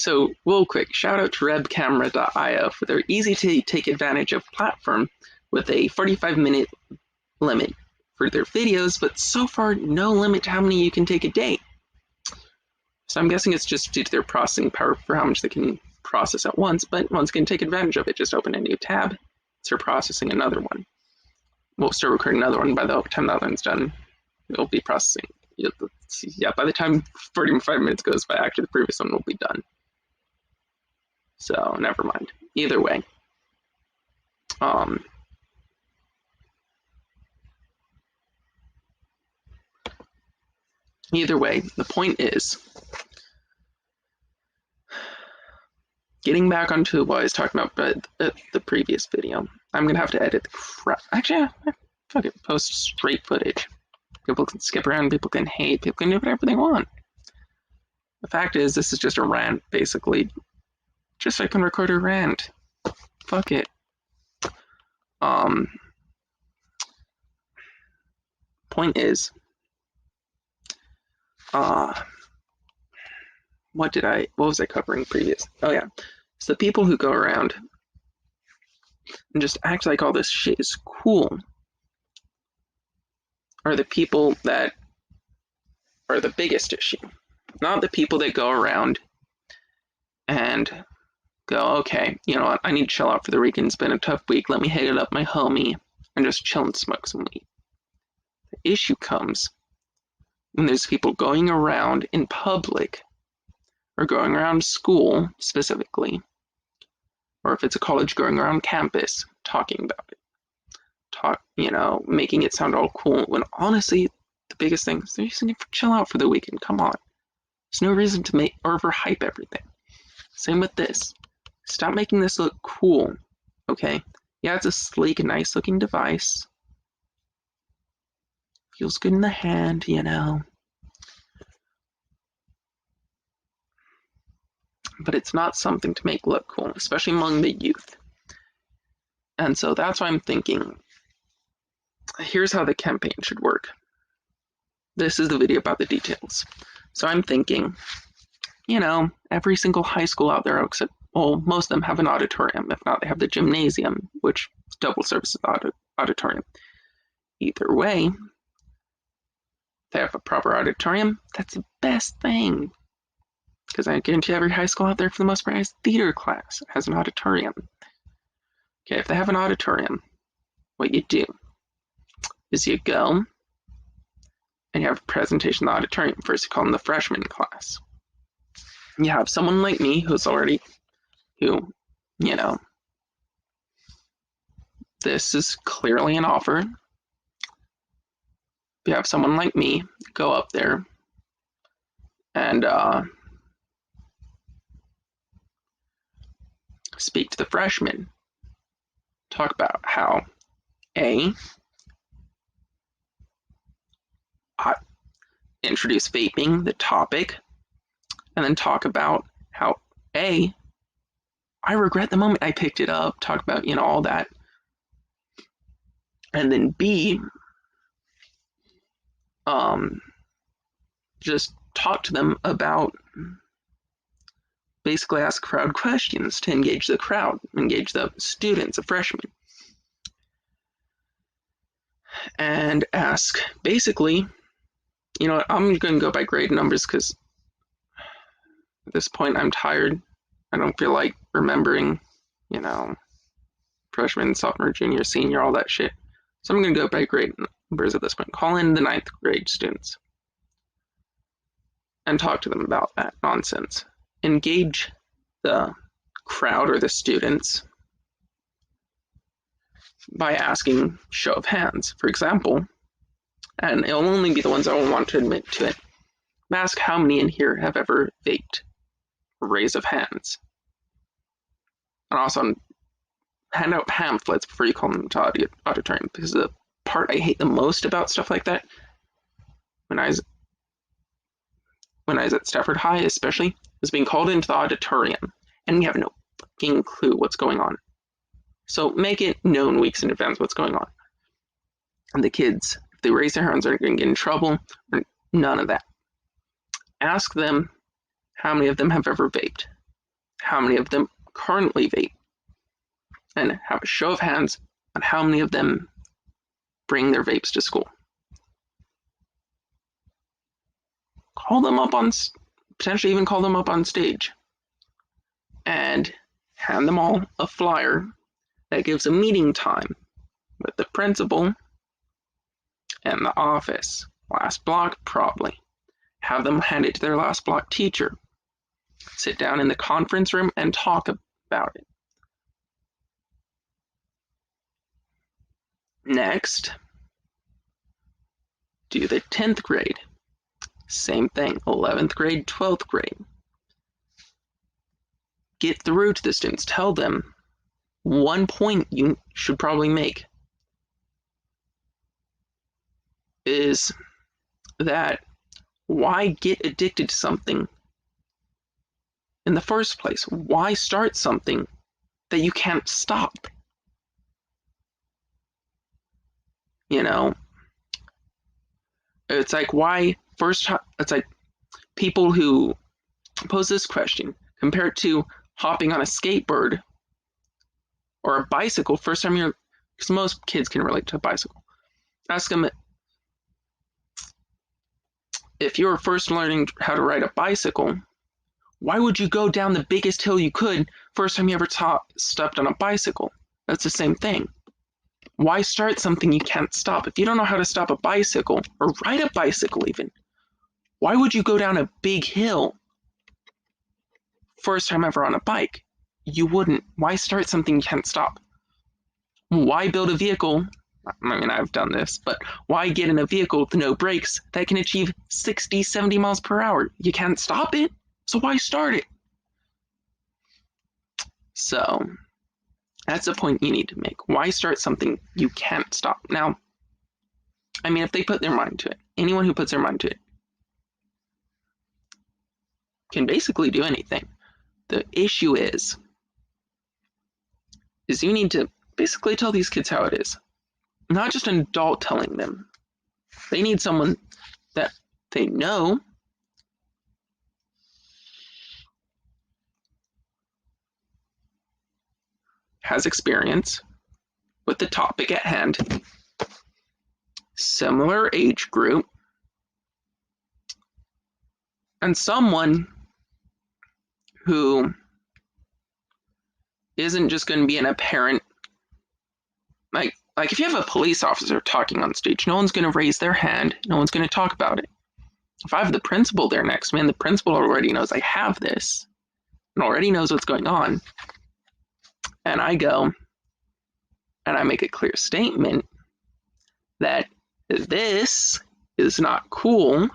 So, real quick, shout out to rebcamera.io for their easy to take advantage of platform with a 45-minute limit for their videos, but so far no limit to how many you can take a day. So I'm guessing it's just due to their processing power for how much they can process at once, but once again, take advantage of it. Just open a new tab, start processing another one. We'll start recording another one. By the time that one's done, it'll be processing. Yeah, by the time 45 minutes goes by, actually the previous one will be done. So never mind. Either way, the point is, getting back onto what I was talking about the previous video, I'm gonna have to edit the crap. Actually, fuck it, post straight footage. People can skip around, people can hate, people can do whatever they want. The fact is, this is just a rant, basically. Just so I can record a rant. Fuck it. Point is, what was I covering previous? Oh yeah, it's the people who go around and just act like all this shit is cool are the people that are the biggest issue. Not the people that go around and go, okay, you know what, I need to chill out for the weekend. It's been a tough week. Let me hit it up my homie and just chill and smoke some weed. The issue comes when there's people going around in public or going around school specifically, or if it's a college going around campus talking about it. Making it sound all cool when honestly the biggest thing is they're just going to chill out for the weekend. Come on. There's no reason to make overhype everything. Same with this. Stop making this look cool, okay? Yeah, it's a sleek, nice looking device. Feels good in the hand, But it's not something to make look cool, especially among the youth. And so that's why I'm thinking, here's how the campaign should work. This is the video about the details. So I'm thinking, every single high school out there, except, well, most of them have an auditorium. If not, they have the gymnasium, which double services auditorium. Either way, if they have a proper auditorium, that's the best thing. Because I guarantee every high school out there, for the most part, has theater class, has an auditorium. Okay, if they have an auditorium, what you do is you go and you have a presentation in the auditorium. First, you call them the freshman class. You have someone like me this is clearly an offer. You have someone like me go up there and speak to the freshmen. Talk about how introduce vaping, the topic, and then talk about how I regret the moment I picked it up, talk about, all that. And then B, just talk to them about, basically ask crowd questions to engage the crowd, engage the students, the freshmen. And ask, basically, I'm going to go by grade numbers because at this point I'm tired. I don't feel like remembering, freshman, sophomore, junior, senior, all that shit. So I'm going to go by grade numbers at this point. Call in the 9th grade students and talk to them about that nonsense. Engage the crowd or the students by asking show of hands, for example, and it'll only be the ones that will want to admit to it. Ask how many in here have ever vaped. Raise of hands. And also hand out pamphlets before you call them to auditorium, because the part I hate the most about stuff like that, when I was at Stafford High especially, was being called into the auditorium and we have no fucking clue what's going on. So make it known weeks in advance what's going on. And the kids, if they raise their hands, aren't going to get in trouble, or none of that. Ask them how many of them have ever vaped. how many of them currently vape, and have a show of hands on how many of them bring their vapes to school. Call them up on, potentially even call them up on stage, and hand them all a flyer that gives a meeting time with the principal and the office. Last block, probably. Have them hand it to their last block teacher. Sit down in the conference room and talk about it. Next, do the 10th grade. Same thing, 11th grade, 12th grade. Get through to the students. Tell them one point you should probably make is that why get addicted to something in the first place? Why start something that you can't stop? You know, it's like why first, it's like people who pose this question compared to hopping on a skateboard or a bicycle first time you're, because most kids can relate to a bicycle. Ask them if you were first learning how to ride a bicycle, why would you go down the biggest hill you could first time you ever stepped on a bicycle? That's the same thing. Why start something you can't stop? If you don't know how to stop a bicycle, or ride a bicycle even, why would you go down a big hill first time ever on a bike? You wouldn't. Why start something you can't stop? Why build a vehicle? I mean, I've done this, but why get in a vehicle with no brakes that can achieve 60, 70 miles per hour? You can't stop it, so why start it? So that's the point you need to make. Why start something you can't stop? Now, I mean, if they put their mind to it, anyone who puts their mind to it can basically do anything. The issue is you need to basically tell these kids how it is. Not just an adult telling them. They need someone that they know has experience with the topic at hand, similar age group, and someone who isn't just going to be an apparent, like if you have a police officer talking on stage, no one's going to raise their hand, no one's going to talk about it. If I have the principal there next to me, and the principal already knows I have this, and already knows what's going on, and I go and I make a clear statement that this is not cool,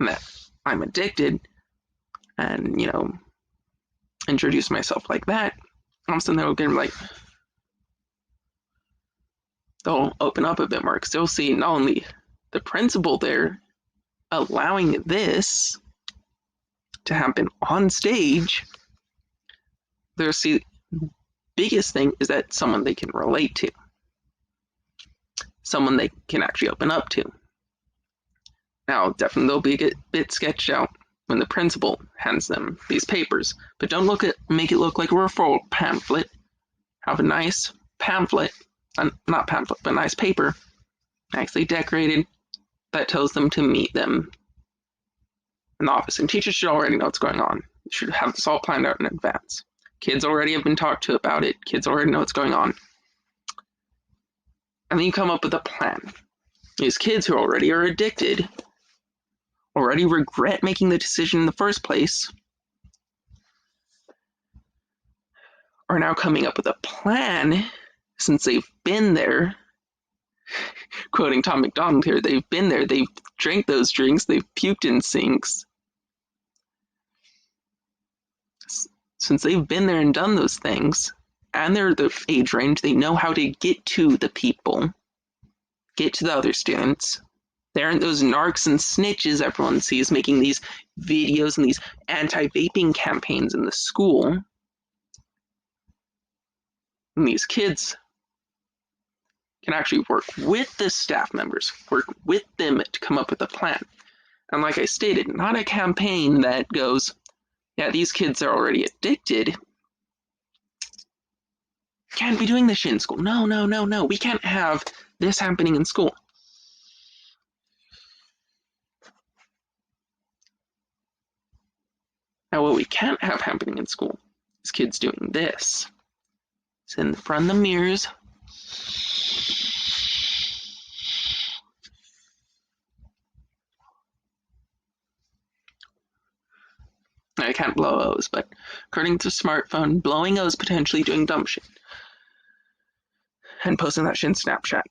and that I'm addicted, and, you know, introduce myself like that, all of a sudden they'll get like, they'll open up a bit more because they'll see not only the principal there allowing this to happen on stage, they'll see the biggest thing is that someone they can relate to, someone they can actually open up to. Now, definitely they'll be a bit sketched out when the principal hands them these papers, but don't make it look like a referral pamphlet. Have a nice pamphlet, not pamphlet, but nice paper, nicely decorated, that tells them to meet them in the office. And teachers should already know what's going on. You should have this all planned out in advance. Kids already have been talked to about it. Kids already know what's going on. And then you come up with a plan. These kids who already are addicted, already regret making the decision in the first place, are now coming up with a plan since they've been there. Quoting Tom McDonald here, they've been there, they've drank those drinks, they've puked in sinks. Since they've been there and done those things, and they're the age range, they know how to get to the people, get to the other students. They aren't those narcs and snitches everyone sees making these videos and these anti-vaping campaigns in the school. And these kids can actually work with the staff members, work with them to come up with a plan. And like I stated, not a campaign that goes, yeah, these kids are already addicted. Can't be doing this shit in school. No. We can't have this happening in school. Now, what we can't have happening in school is kids doing this. It's in front of the mirrors. I can't blow O's, but according to smartphone, blowing O's potentially doing dumb shit. And posting that shit in Snapchat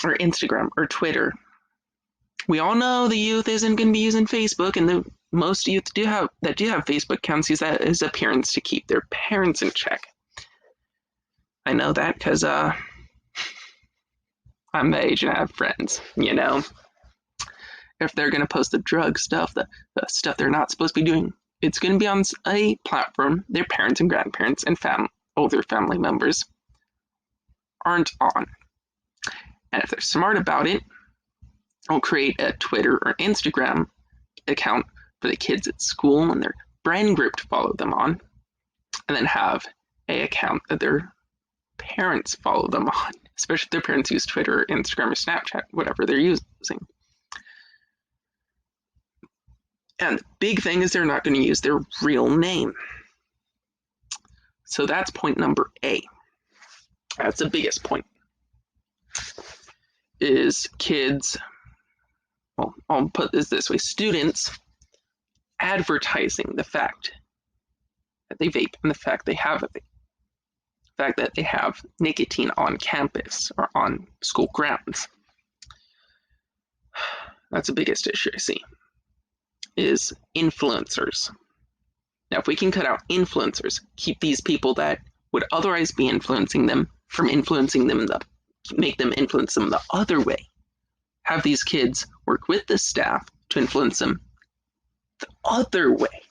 or Instagram or Twitter. We all know the youth isn't going to be using Facebook, and the most youth do have Facebook accounts use that as appearance to keep their parents in check. I know that because I'm the age and I have friends, you know. If they're going to post the drug stuff, the stuff they're not supposed to be doing, it's going to be on a platform their parents and grandparents and older family members aren't on. And if they're smart about it, they'll create a Twitter or Instagram account for the kids at school and their friend group to follow them on, and then have an account that their parents follow them on, especially if their parents use Twitter or Instagram or Snapchat, whatever they're using. And the big thing is they're not going to use their real name. So that's point number A. That's the biggest point. Is kids, well, I'll put this way, students advertising the fact that they vape and the fact they have a vape. The fact that they have nicotine on campus or on school grounds. That's the biggest issue I see, is influencers. Now, if we can cut out influencers, keep these people that would otherwise be influencing them from influencing them, make them influence them the other way. Have these kids work with the staff to influence them the other way.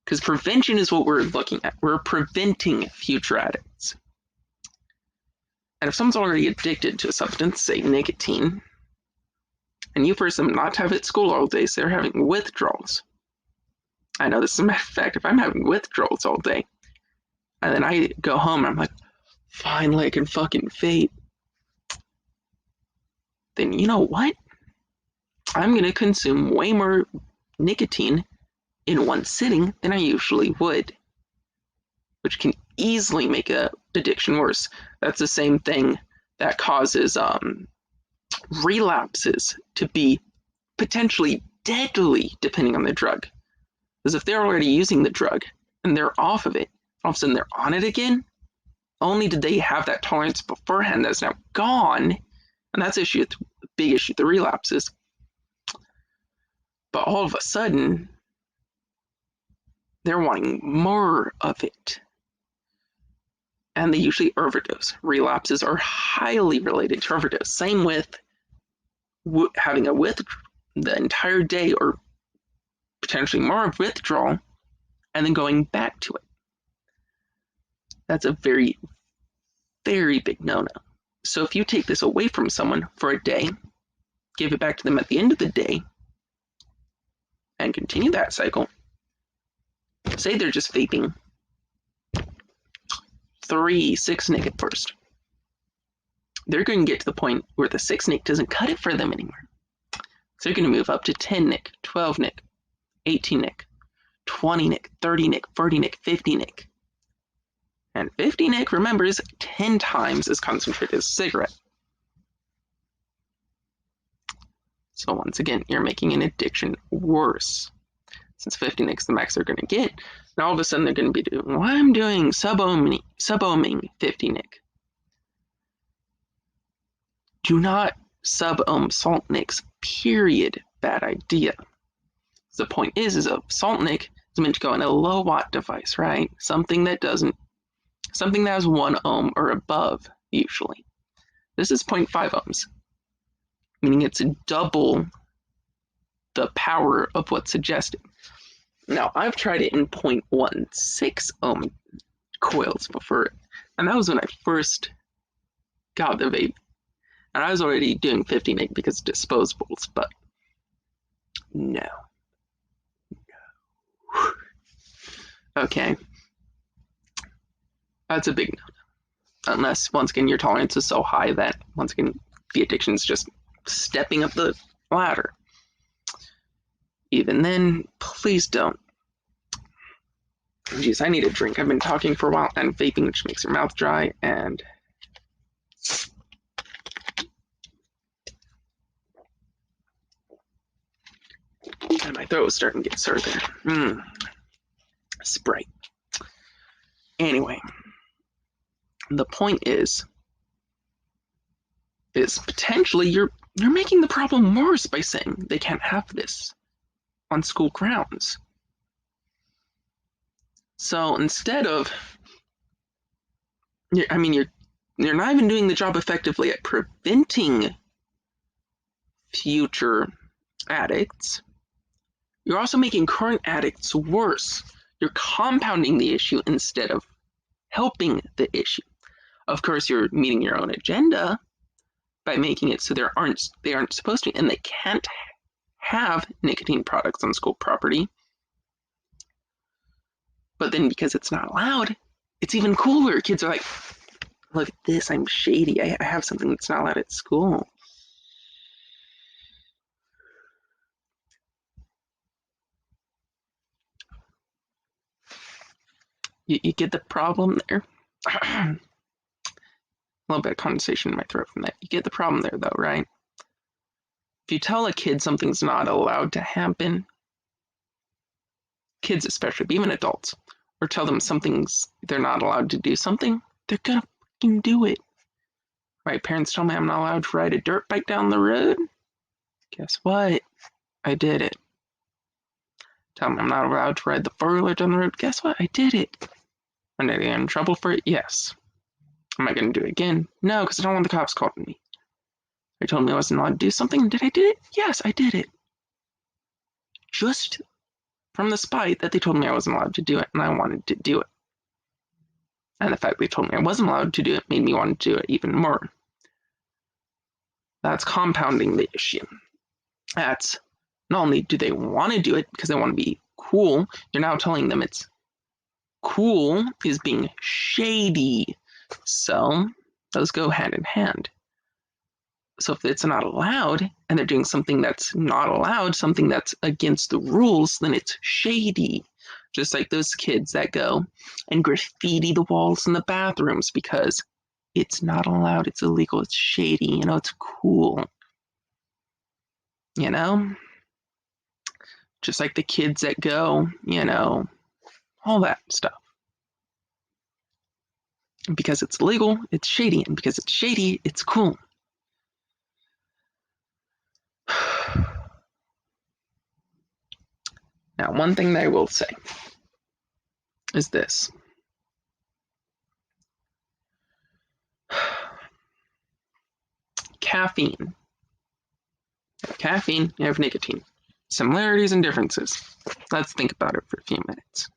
Because prevention is what we're looking at. We're preventing future addicts. And if someone's already addicted to a substance, say nicotine, and you force them not to have it at school all day, so they're having withdrawals. I know this is a matter of fact, if I'm having withdrawals all day, and then I go home and I'm like, finally I can fucking vape, then you know what? I'm going to consume way more nicotine in one sitting than I usually would, which can easily make a addiction worse. That's the same thing that causes relapses to be potentially deadly depending on the drug. Because if they're already using the drug and they're off of it, all of a sudden they're on it again, only did they have that tolerance beforehand that's now gone, and that's the big issue, the relapses. But all of a sudden, they're wanting more of it. And they usually overdose. Relapses are highly related to overdose. Same with having the entire day or potentially more of withdrawal and then going back to it. That's a very, very big no-no. So if you take this away from someone for a day, give it back to them at the end of the day, and continue that cycle, say they're just vaping 6-nic at first. They're going to get to the point where the 6-nic doesn't cut it for them anymore. So they're going to move up to 10-nic, 12-nic, 18-nic, 20-nic, 30-nic, 40-nic, 50-nic. And 50-nic, remember, is 10 times as concentrated as a cigarette. So once again, you're making an addiction worse. Since 50-nic is the max they're going to get, now all of a sudden they're going to be doing, well, I'm doing sub-ohming 50-nic. Do not sub-ohm salt nicks, period. Bad idea. The point is a salt nick is meant to go in a low watt device, right? Something that has 1 ohm or above, usually. This is 0.5 ohms, meaning it's double the power of what's suggested. Now, I've tried it in 0.16 ohm coils before, and that was when I first got the vape. And I was already doing 50 nig because of disposables, but no. Okay. That's a big no. Unless, once again, your tolerance is so high that, once again, the addiction is just stepping up the ladder. Even then, please don't. Jeez, I need a drink. I've been talking for a while and vaping, which makes your mouth dry, and my throat was starting to get sore there. Sprite. Anyway, the point is potentially you're making the problem worse by saying they can't have this on school grounds. So instead of, you're not even doing the job effectively at preventing future addicts. You're also making current addicts worse. You're compounding the issue instead of helping the issue. Of course, you're meeting your own agenda by making it so they aren't supposed to, and they can't have nicotine products on school property. But then because it's not allowed, it's even cooler. Kids are like, look at this, I'm shady. I have something that's not allowed at school. You get the problem there? A little bit of condensation in my throat from that. You get the problem there, though, right? If you tell a kid something's not allowed to happen, kids especially, but even adults, or tell them they're not allowed to do something, they're gonna fucking do it. Right? Parents tell me I'm not allowed to ride a dirt bike down the road. Guess what? I did it. Tell me I'm not allowed to ride the four-wheeler down the road. Guess what? I did it. Am I getting in trouble for it? Yes. Am I going to do it again? No, because I don't want the cops calling me. They told me I wasn't allowed to do something. Did I do it? Yes, I did it. Just from the spite that they told me I wasn't allowed to do it, and I wanted to do it. And the fact they told me I wasn't allowed to do it made me want to do it even more. That's compounding the issue. That's not only do they want to do it because they want to be cool, you're now telling them it's cool is being shady. So those go hand in hand. So if it's not allowed and they're doing something that's not allowed, something that's against the rules, then it's shady. Just like those kids that go and graffiti the walls in the bathrooms because it's not allowed, it's illegal, it's shady, it's cool. Just like the kids that go, all that stuff. Because it's illegal, it's shady, and because it's shady, it's cool. Now, one thing that I will say is this. Caffeine. Caffeine, you have nicotine. Similarities and differences. Let's think about it for a few minutes.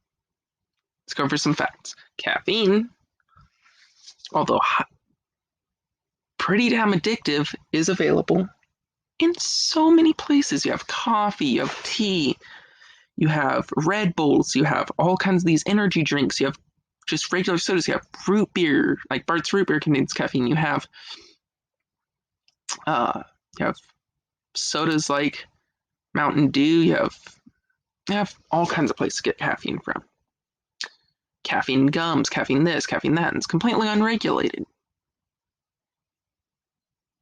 Let's go over some facts. Caffeine, although pretty damn addictive, is available in so many places. You have coffee, you have tea, you have Red Bulls, you have all kinds of these energy drinks, you have just regular sodas, you have root beer, like Bart's root beer contains caffeine, you have sodas like Mountain Dew, you have all kinds of places to get caffeine from. Caffeine gums, caffeine this, caffeine that, and it's completely unregulated.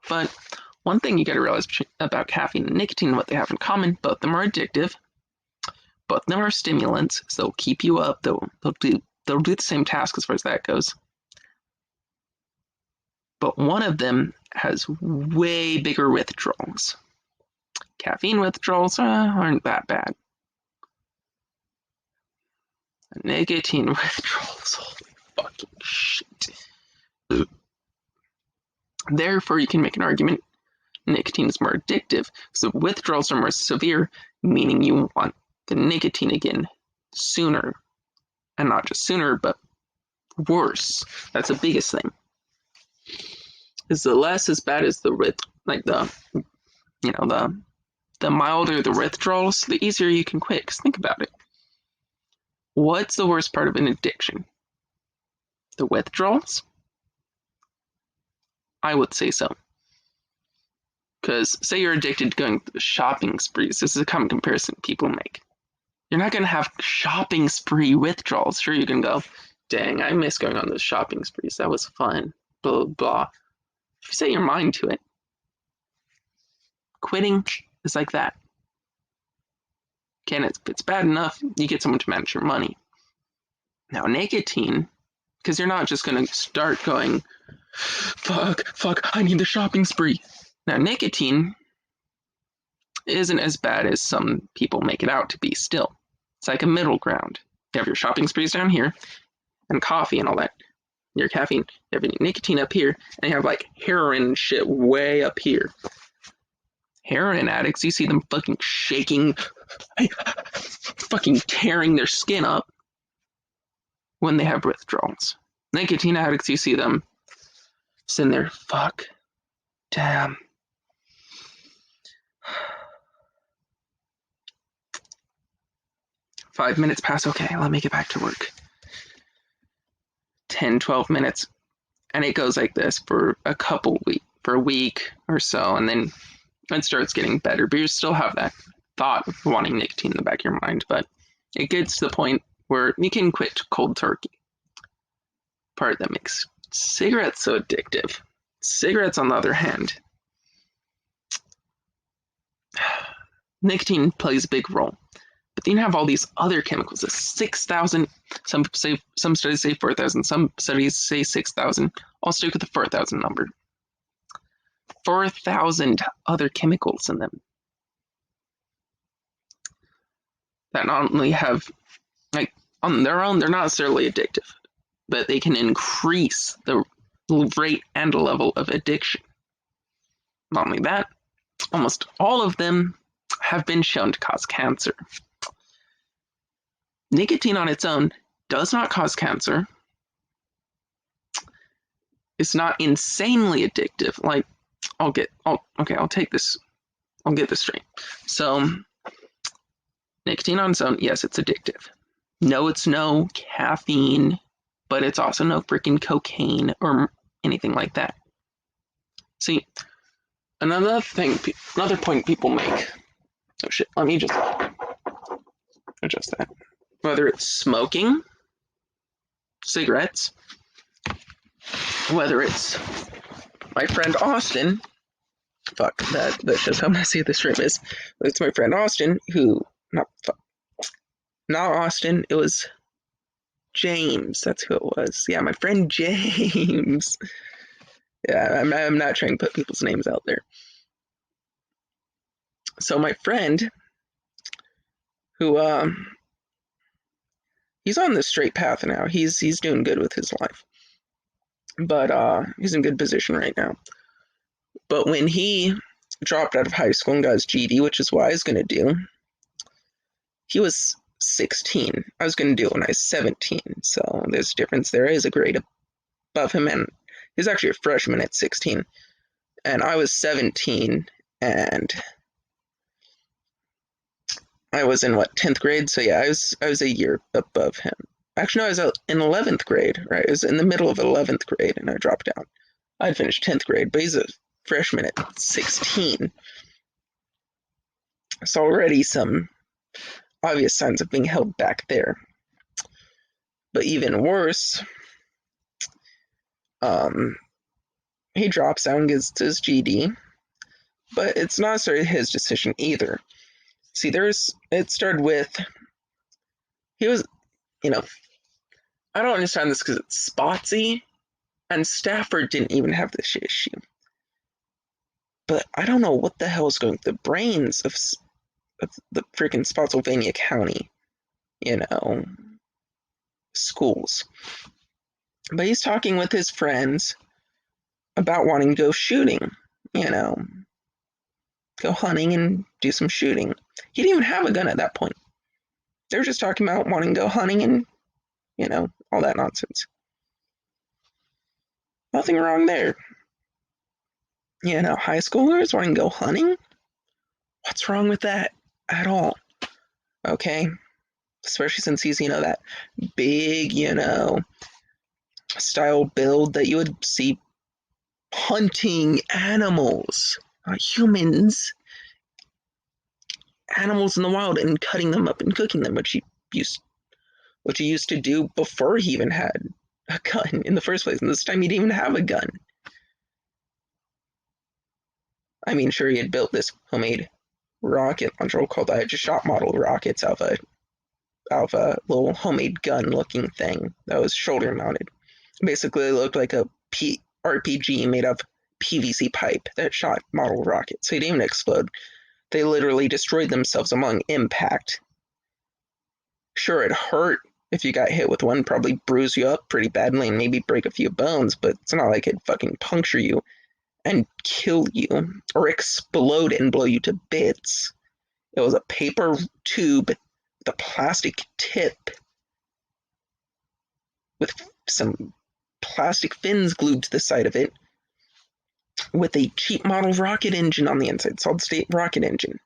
But one thing you gotta realize about caffeine and nicotine, what they have in common, both of them are addictive, both of them are stimulants, so they'll keep you up, they'll do the same task as far as that goes. But one of them has way bigger withdrawals. Caffeine withdrawals aren't that bad. Nicotine withdrawals, holy fucking shit. Therefore, you can make an argument nicotine is more addictive, so withdrawals are more severe, meaning you want the nicotine again sooner. And not just sooner, but worse. That's the biggest thing. Is the less as bad as the milder the withdrawals, the easier you can quit. Because think about it. What's the worst part of an addiction? The withdrawals? I would say so. Because say you're addicted to going to shopping sprees. This is a common comparison people make. You're not going to have shopping spree withdrawals. Sure, you can go, dang, I miss going on those shopping sprees. That was fun. Blah, blah. If you set your mind to it, quitting is like that. If it's bad enough, you get someone to manage your money. Now, nicotine, because you're not just going to start going, fuck, I need the shopping spree. Now, nicotine isn't as bad as some people make it out to be still. It's like a middle ground. You have your shopping sprees down here, and coffee and all that. Your caffeine, you have your nicotine up here, and you have like heroin shit way up here. Heroin addicts, you see them fucking shaking, fucking tearing their skin up when they have withdrawals. Nicotine addicts, you see them sitting there, fuck, damn. Five minutes pass, okay, let me get back to work. 10, 12 minutes, and it goes like this for a week or so, and then it starts getting better, but you still have that thought of wanting nicotine in the back of your mind, but it gets to the point where you can quit cold turkey. Part that makes cigarettes so addictive. Cigarettes, on the other hand, nicotine plays a big role. But then you have all these other chemicals, the 6,000, some studies say 4,000, some studies say 6,000. I'll stick with the 4,000 number. 4,000 other chemicals in them that not only have, like, on their own, they're not necessarily addictive, but they can increase the rate and level of addiction. Not only that, almost all of them have been shown to cause cancer. Nicotine on its own does not cause cancer. It's not insanely addictive. Like, I'll get this straight. So, nicotine on its own, yes, it's addictive. No, it's no caffeine, but it's also no freaking cocaine or anything like that. See, another point people make. Oh shit, let me just adjust that. Whether it's smoking, cigarettes, whether it's my friend Austin, fuck, that shows how messy this stream is. It's my friend Austin who, not Austin, it was James, that's who it was. Yeah, my friend James. Yeah, I'm not trying to put people's names out there. So my friend, who, he's on the straight path now. He's doing good with his life. But he's in good position right now. But when he dropped out of high school and got his GED, which is what I was going to do, he was 16. I was going to do it when I was 17. So there's a difference there. Is a grade above him, and he's actually a freshman at 16. And I was 17, and I was in 10th grade? So yeah, I was a year above him. Actually, no, I was in 11th grade, right? I was in the middle of 11th grade, and I dropped out. I'd finished 10th grade, but he's a freshman at 16. So already some obvious signs of being held back there. But even worse, he drops out and gets his GED, but it's not necessarily his decision either. See, it started with, he was, I don't understand this because it's Spotsy, and Stafford didn't even have this issue. But I don't know what the hell is going through the brains of the freaking Spotsylvania County, schools. But he's talking with his friends about wanting to go shooting, go hunting and do some shooting. He didn't even have a gun at that point. They were just talking about wanting to go hunting and, all that nonsense. Nothing wrong there. High schoolers wanting to go hunting? What's wrong with that at all? Okay. Especially since he's, that big, style build that you would see hunting animals, not humans, animals in the wild and cutting them up and cooking them, which he used to do before he even had a gun in the first place. And this time he didn't even have a gun. I mean, sure, he had built this homemade rocket launcher called I just shot model rockets out of a little homemade gun looking thing that was shoulder mounted. Basically, it looked like a RPG made of PVC pipe that shot model rockets. So he didn't even explode. They literally destroyed themselves among impact. Sure, it hurt if you got hit with one, probably bruise you up pretty badly and maybe break a few bones, but it's not like it'd fucking puncture you and kill you or explode and blow you to bits. It was a paper tube with a plastic tip with some plastic fins glued to the side of it with a cheap model rocket engine on the inside, solid state rocket engine.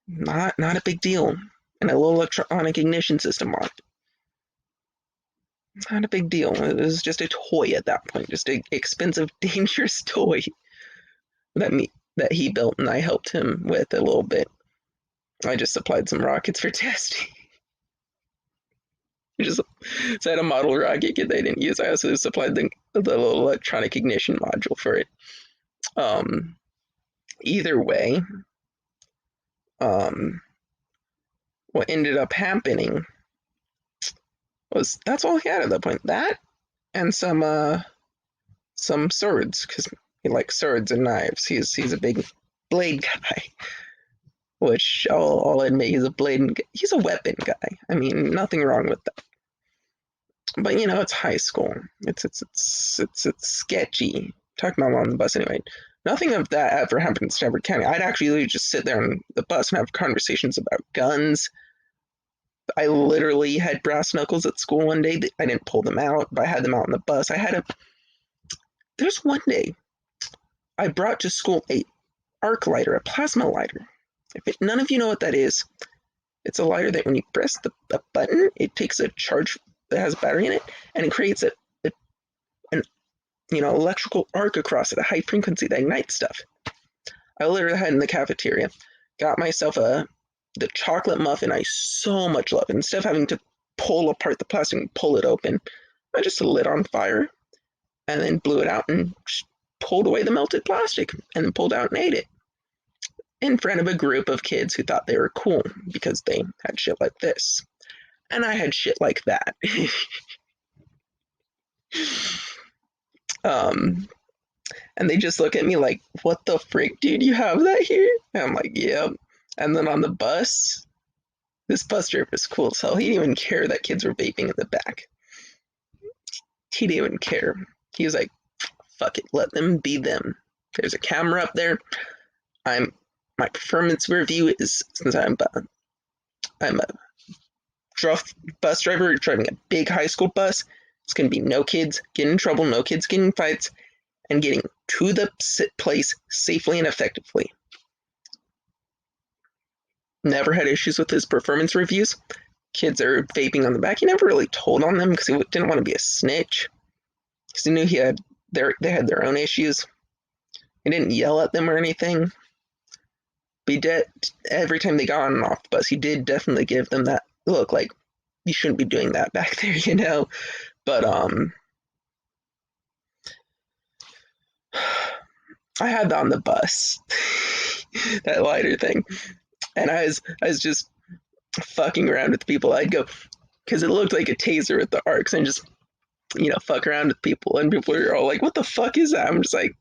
Not a big deal. And a little electronic ignition system on it. Not a big deal. It was just a toy at that point, just an expensive, dangerous toy that he built, and I helped him with a little bit. I just supplied some rockets for testing. So I had a model rocket kit they didn't use. I also supplied the little electronic ignition module for it. Either way, what ended up happening was that's all he had at that point. That and some swords, because he likes swords and knives. He's a big blade guy, which I'll admit he's a weapon guy. I mean, nothing wrong with that. But it's high school. It's sketchy. Talking about on the bus anyway. Nothing of that ever happened in Stafford County. I'd actually just sit there on the bus and have conversations about guns. I literally had brass knuckles at school one day. I didn't pull them out, but I had them out on the bus. There's one day I brought to school a arc lighter, a plasma lighter. None of you know what that is, it's a lighter that when you press the button, it takes a charge that has a battery in it, and it creates an electrical arc across at a high frequency that ignites stuff. I literally had in the cafeteria, got myself the chocolate muffin I so much love. Instead of having to pull apart the plastic and pull it open, I just lit on fire and then blew it out and pulled away the melted plastic and then pulled out and ate it in front of a group of kids who thought they were cool because they had shit like this. And I had shit like that. And they just look at me like, what the frick, dude, you have that here? And I'm like, yep. And then on the bus, this bus driver was cool as hell. He didn't even care that kids were vaping in the back. He didn't even care. He was like, fuck it, let them be them. There's a camera up there. My performance review is, since I'm a bus driver driving a big high school bus, it's going to be no kids getting in trouble, no kids getting in fights, and getting to the place safely and effectively. Never had issues with his performance reviews. Kids are vaping on the back. He never really told on them because he didn't want to be a snitch. Because he knew they had their own issues. He didn't yell at them or anything. But every time they got on and off the bus, he did definitely give them that look like, you shouldn't be doing that back there, But I had that on the bus, that lighter thing, and I was just fucking around with people. I'd go, because it looked like a taser with the arcs, and just fuck around with people, and people are all like, "What the fuck is that?" I'm just like,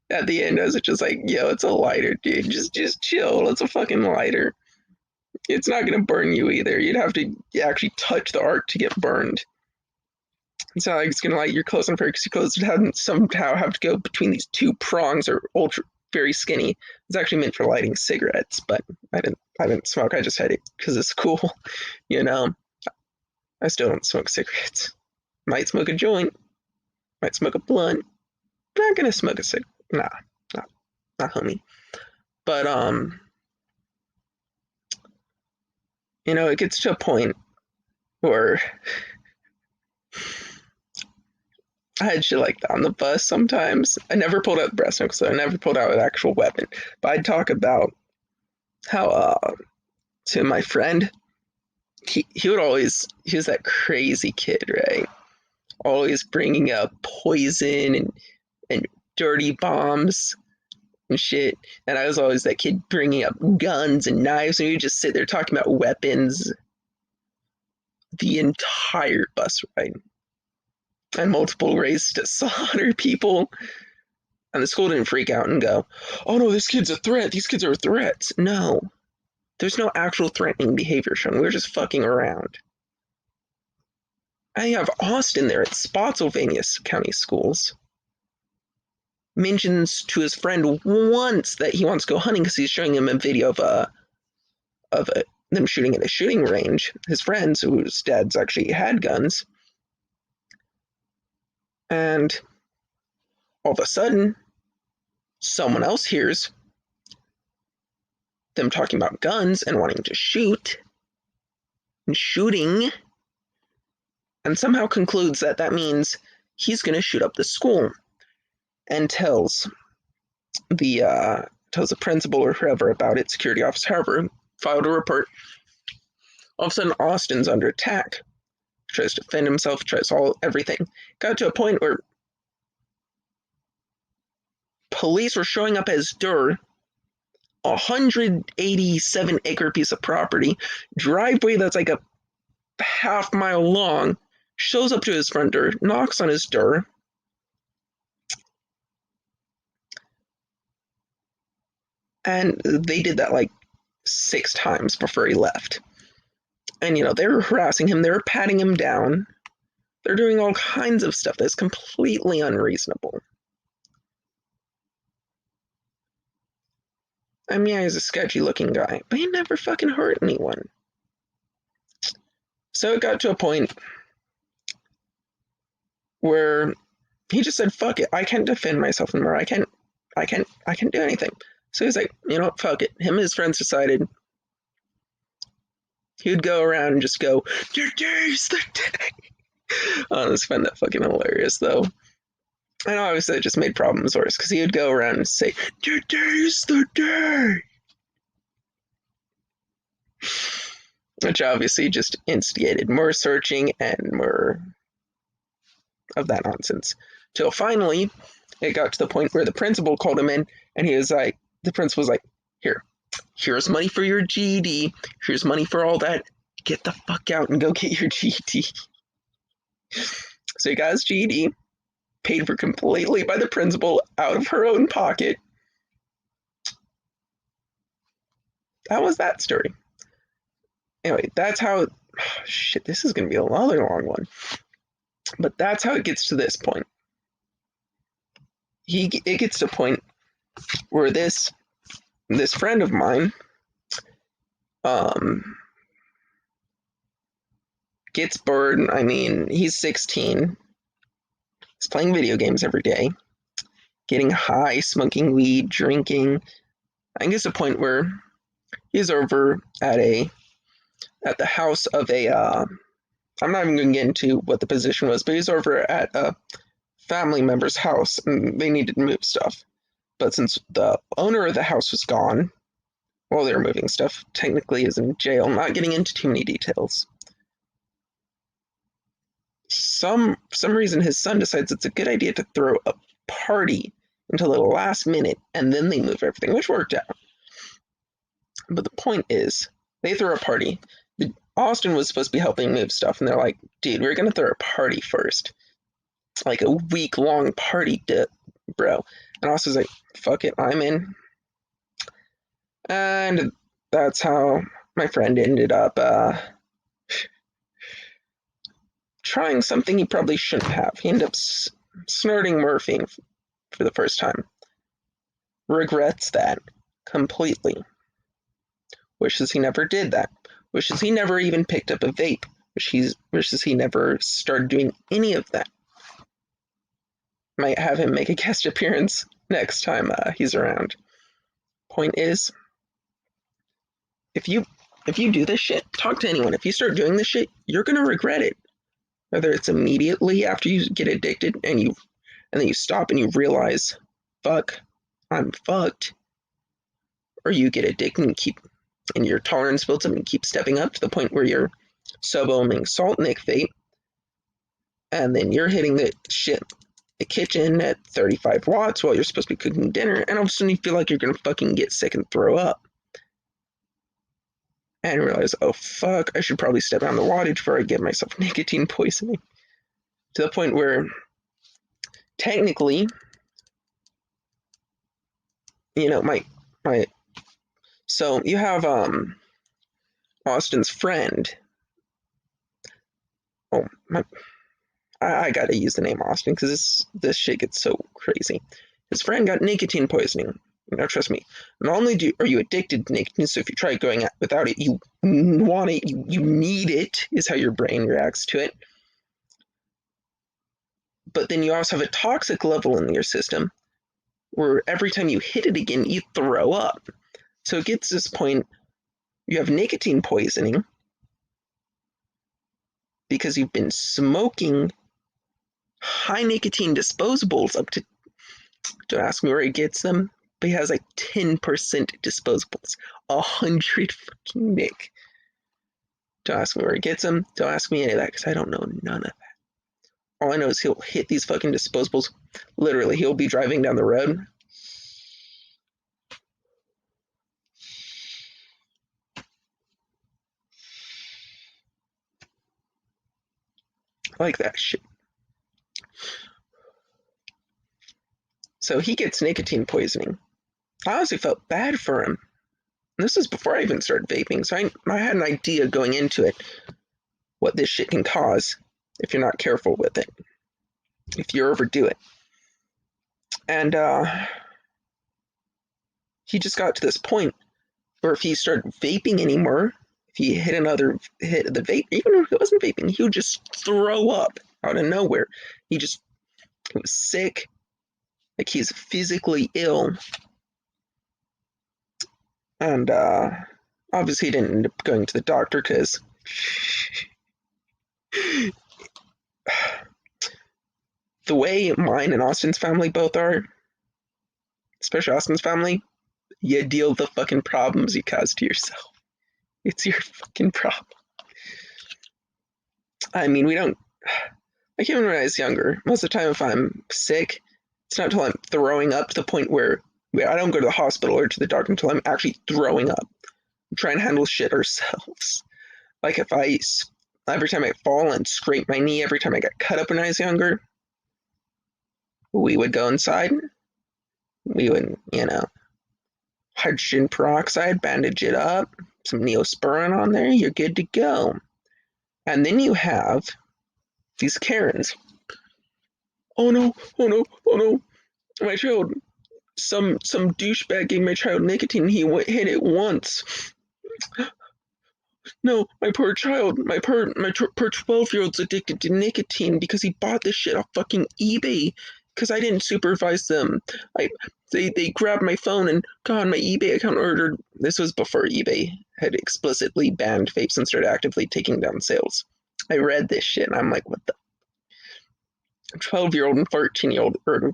at the end, I was just like, "Yo, it's a lighter, dude. Just chill. It's a fucking lighter. It's not gonna burn you either. You'd have to actually touch the arc to get burned. It's not like it's gonna light your clothes on fire because your clothes would somehow have to go between these two prongs or ultra very skinny. It's actually meant for lighting cigarettes, but I didn't smoke. I just had it because it's cool, I still don't smoke cigarettes. Might smoke a joint, Might smoke a blunt. Not gonna smoke a cig. Nah, not homie. But it gets to a point where I had shit like that on the bus sometimes. I never pulled out the breast knuckle, so I never pulled out an actual weapon. But I'd talk about how to my friend, he was that crazy kid, right? Always bringing up poison and dirty bombs and shit. And I was always that kid bringing up guns and knives, and we just sit there talking about weapons the entire bus ride. And multiple ways to slaughter people. And the school didn't freak out and go, oh no, this kid's a threat. These kids are threats. No. There's no actual threatening behavior shown. We're just fucking around. I have Austin there at Spotsylvania County Schools. Mentions to his friend once that he wants to go hunting because he's showing him a video of them shooting at a shooting range. His friends, whose dads actually had guns. And all of a sudden, someone else hears them talking about guns and wanting to shoot and shooting, and somehow concludes that means he's going to shoot up the school, and tells the principal or whoever about it, security officer, however, filed a report. All of a sudden, Austin's under attack. Tries to defend himself, tries everything. Got to a point where police were showing up at his door, 187-acre piece of property, driveway that's like a half-mile long, shows up to his front door, knocks on his door. And they did that like 6 times before he left. And, they were harassing him. They were patting him down. They're doing all kinds of stuff that's completely unreasonable. I mean, yeah, he's a sketchy-looking guy, but he never fucking hurt anyone. So it got to a point where he just said, fuck it, I can't defend myself anymore. I can't do anything. So he's like, fuck it. Him and his friends decided he would go around and just go, today's the day. I just find that fucking hilarious, though. And obviously it just made problems worse, because he would go around and say, today's the day. Which obviously just instigated more searching and more of that nonsense. Till finally, it got to the point where the principal called him in, and the principal was like, here's money for your GED, here's money for all that, get the fuck out and go get your GED. So he got his GED, paid for completely by the principal out of her own pocket. That was that story. Anyway, that's how... shit, this is going to be another long one. But that's how it gets to this point. It gets to a point where this friend of mine gets bored. I mean, he's 16. He's playing video games every day, getting high, smoking weed, drinking. I think it's a point where he's over at the house of a I'm not even going to get into what the position was, but he's over at a family member's house, and they needed to move stuff. But since the owner of the house was gone while they were moving stuff, technically is in jail. I'm not getting into too many details. Some reason his son decides it's a good idea to throw a party until the last minute, and then they move everything, which worked out. But the point is, they throw a party. Austin was supposed to be helping move stuff, and they're like, dude, we're going to throw a party first. Like a week-long party, bro. And Austin's like, fuck it, I'm in. And that's how my friend ended up trying something he probably shouldn't have. He ended up snorting morphine for the first time. Regrets that completely. Wishes he never did that. Wishes he never even picked up a vape. Wishes he never started doing any of that. Might have him make a guest appearance next time he's around. Point is, if you do this shit, talk to anyone. If you start doing this shit, you're gonna regret it. Whether it's immediately after you get addicted and then you stop and you realize, fuck, I'm fucked, or you get addicted and your tolerance builds up and keep stepping up to the point where you're sub-ohming salt Nick vape, and then you're hitting the kitchen at 35 watts while you're supposed to be cooking dinner, and all of a sudden you feel like you're gonna fucking get sick and throw up. And realize, oh fuck, I should probably step down the wattage before I get myself nicotine poisoning. To the point where, technically, so you have Austin's friend. Oh my, I gotta use the name Austin because this shit gets so crazy. His friend got nicotine poisoning. Now, trust me, not only are you addicted to nicotine, so if you try going out without it, you want it, you need it, is how your brain reacts to it. But then you also have a toxic level in your system where every time you hit it again, you throw up. So it gets to this point, you have nicotine poisoning because you've been smoking high nicotine disposables up to, don't ask me where he gets them, but he has like 10% disposables. 100 fucking Nick. Don't ask me where he gets them. Don't ask me any of that because I don't know none of that. All I know is he'll hit these fucking disposables. Literally, he'll be driving down the road. Like that shit. So he gets nicotine poisoning. I honestly felt bad for him. This is before I even started vaping, so I had an idea going into it what this shit can cause if you're not careful with it, if you overdo it. And he just got to this point where if he started vaping anymore, if he hit another hit of the vape, even if it wasn't vaping, he would just throw up out of nowhere. He was sick, like he's physically ill. And obviously he didn't end up going to the doctor because the way mine and Austin's family both are, especially Austin's family, you deal with the fucking problems you cause to yourself. It's your fucking problem. I mean, we don't, like even when I was younger, most of the time if I'm sick, it's not until I'm throwing up to the point where I don't go to the hospital or to the doctor until I'm actually throwing up. We try and handle shit ourselves. Like if every time I fall and scrape my knee, every time I got cut up when I was younger, we would go inside. We would, hydrogen peroxide, bandage it up, some Neosporin on there, you're good to go. And then you have these Karens. Oh no, my child. Some douchebag gave my child nicotine. He hit it once. No, my poor child. My poor 12-year-old's addicted to nicotine because he bought this shit off fucking eBay because I didn't supervise them. They grabbed my phone and got on my eBay account ordered. This was before eBay had explicitly banned vapes and started actively taking down sales. I read this shit and I'm like, what the? 12-year-old and 14-year-old order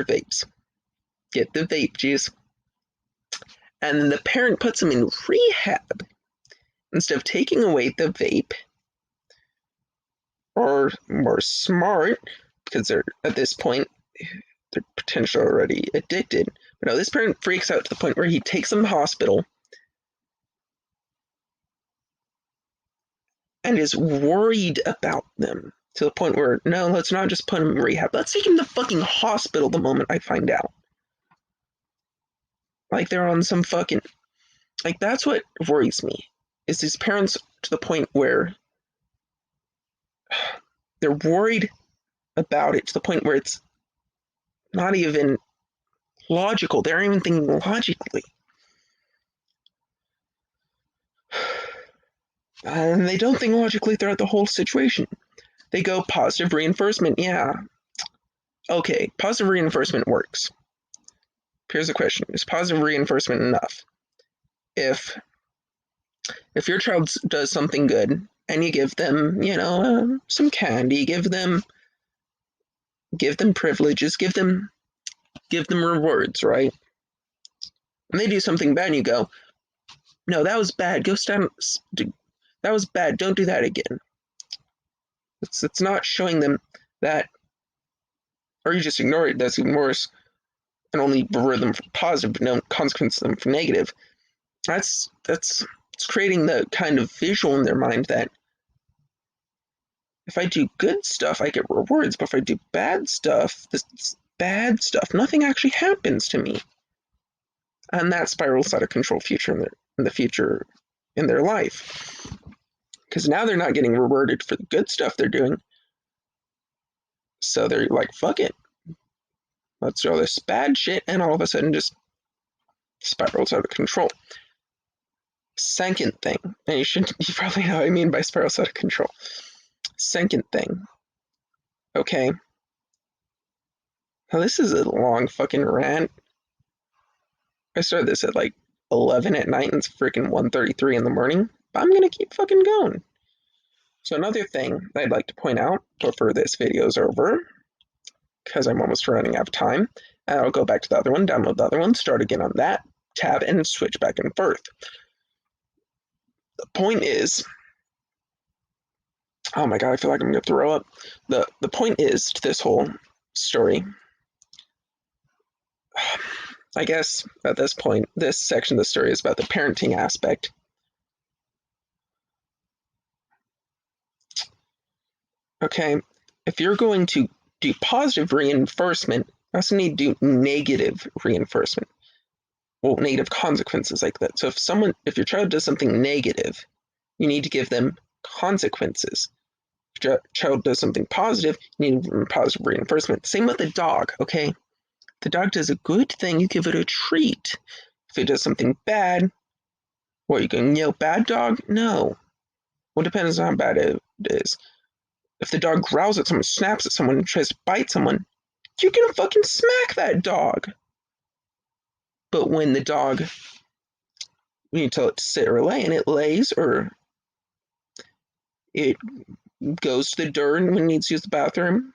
vapes. Get the vape juice. And then the parent puts them in rehab instead of taking away the vape, or more smart, because they're at this point they're potentially already addicted. But no, this parent freaks out to the point where he takes them to the hospital and is worried about them to the point where, no, let's not just put him in rehab. Let's take him to the fucking hospital the moment I find out. Like they're on some fucking, like that's what worries me, is these parents to the point where they're worried about it to the point where it's not even logical. They aren't even thinking logically. And they don't think logically throughout the whole situation. They go positive reinforcement, yeah. okay, positive reinforcement works. Here's the question: is positive reinforcement enough? If your child does something good and you give them, some candy, give them privileges, give them rewards, right? And they do something bad, and you go, no, that was bad. Go stand. That was bad. Don't do that again. It's not showing them that, or you just ignore it. That's even worse, and only reward them for positive, but no consequence them for negative. It's creating the kind of visual in their mind that if I do good stuff, I get rewards, but if I do bad stuff, nothing actually happens to me. And that spirals out of control in their life. Because now they're not getting rewarded for the good stuff they're doing. So they're like, fuck it. Let's do all this bad shit, and all of a sudden just spirals out of control. Second thing, and you probably know what I mean by spirals out of control. Second thing. Okay. Now this is a long fucking rant. I started this at like 11 at night and it's freaking 1:33 in the morning. But I'm gonna keep fucking going. So another thing I'd like to point out before this video is over, because I'm almost running out of time, and I'll go back to the other one, download the other one, start again on that tab, and switch back and forth. The point is, oh my god, I feel like I'm gonna throw up. The point is to this whole story, I guess at this point, this section of the story is about the parenting aspect. Okay, if you're going to do positive reinforcement, you also need to do negative reinforcement. Well, negative consequences like that. So if your child does something negative, you need to give them consequences. If your child does something positive, you need to give them positive reinforcement. Same with the dog, okay? If the dog does a good thing, you give it a treat. If it does something bad, what, you can yell, bad dog? No. Well, it depends on how bad it is. If the dog growls at someone, snaps at someone, and tries to bite someone, you're gonna fucking smack that dog. But when you tell it to sit or lay, and it lays, or it goes to the door when it needs to use the bathroom,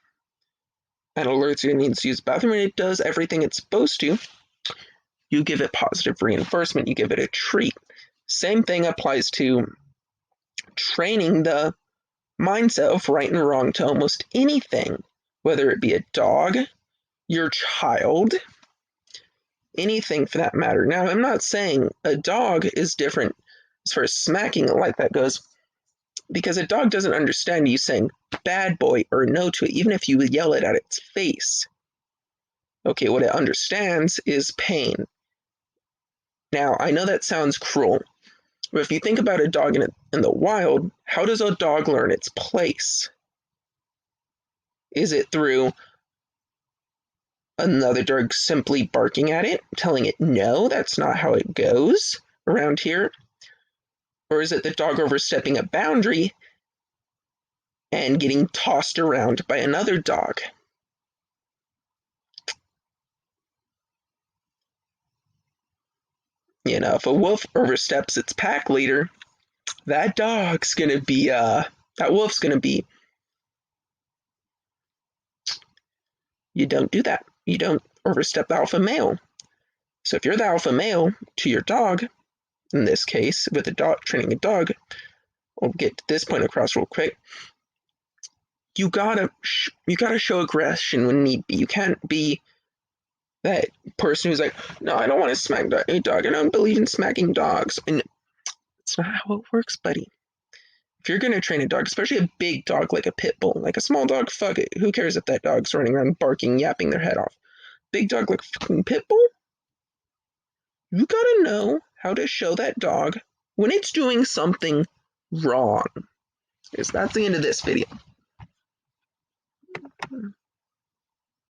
and alerts you it needs to use the bathroom, and it does everything it's supposed to, you give it positive reinforcement, you give it a treat. Same thing applies to training the mindset of right and wrong to almost anything, whether it be a dog, your child, anything for that matter. Now, I'm not saying a dog is different as far as smacking it like that goes, because a dog doesn't understand you saying bad boy or no to it, even if you yell it at its face. Okay, what it understands is pain. Now, I know that sounds cruel, but if you think about a dog in the wild, how does a dog learn its place? Is it through another dog simply barking at it, telling it, no, that's not how it goes around here? Or is it the dog overstepping a boundary and getting tossed around by another dog? If a wolf oversteps its pack leader, that wolf's gonna be, you don't do that. You don't overstep the alpha male. So if you're the alpha male to your dog, in this case, with a dog, training a dog, I'll get to this point across real quick. You gotta show aggression when need be. You can't be that person who's like, no, I don't want to smack a dog. I don't believe in smacking dogs. And it's not how it works, buddy. If you're gonna train a dog, especially a big dog like a pit bull, like a small dog, fuck it. Who cares if that dog's running around barking, yapping their head off? Big dog like a fucking pit bull? You gotta know how to show that dog when it's doing something wrong. Because that's the end of this video.